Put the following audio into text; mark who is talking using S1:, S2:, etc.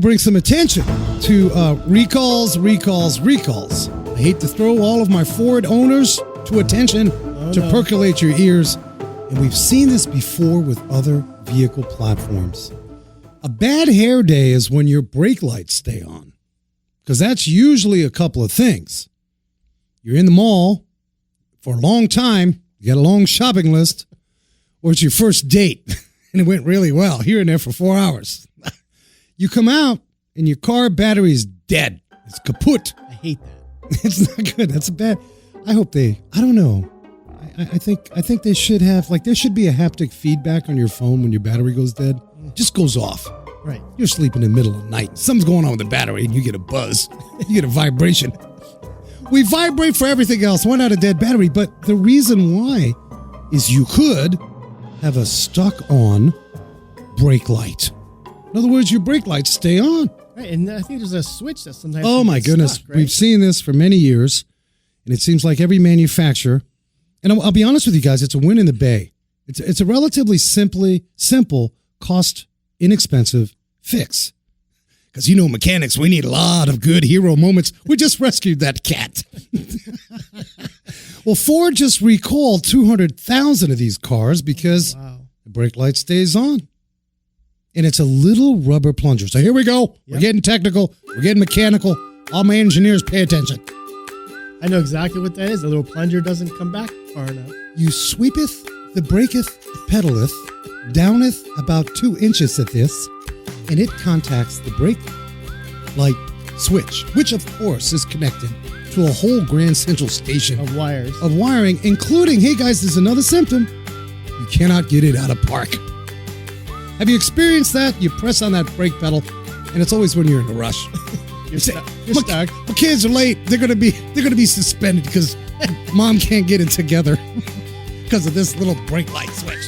S1: bring some attention to recalls. I hate to throw all of my Ford owners to attention percolate your ears. And we've seen this before with other vehicle platforms. A bad hair day is when your brake lights stay on. Because that's usually a couple of things. You're in the mall for a long time, you got a long shopping list, or it's your first date and it went really well. You're in there for 4 hours. You come out and your car battery is dead. It's kaput.
S2: I hate that.
S1: It's not good. That's bad. I don't know. I think they should have, like, there should be a haptic feedback on your phone when your battery goes dead. It just goes off.
S2: Right.
S1: You're sleeping in the middle of the night. Something's going on with the battery and you get a buzz. You get a vibration. We vibrate for everything else. Why not a dead battery? But the reason why is you could have a stuck-on brake light. In other words, your brake lights stay on.
S2: Right, and I think there's a switch that sometimes.
S1: Oh my goodness,
S2: stuck, right?
S1: We've seen this for many years, and it seems like every manufacturer. And I'll be honest with you guys, it's a win in the Bay. It's a relatively simple, cost inexpensive fix. Because mechanics, we need a lot of good hero moments. We just rescued that cat. Well, Ford just recalled 200,000 of these cars because the brake light stays on. And it's a little rubber plunger. So here we go. Yep. We're getting technical. We're getting mechanical. All my engineers pay attention.
S2: I know exactly what that is. The little plunger doesn't come back far enough.
S1: You sweepeth, the braketh, pedaleth, downeth about 2 inches at this, and it contacts the brake light switch, which of course is connected to a whole Grand Central station
S2: of wires.
S1: Of wiring, including, hey guys, there's another symptom. You cannot get it out of park. Have you experienced that? You press on that brake pedal, and it's always when you're in a rush.
S2: You're stuck.
S1: My kids are late. They're gonna be suspended because mom can't get it together because of this little brake light switch.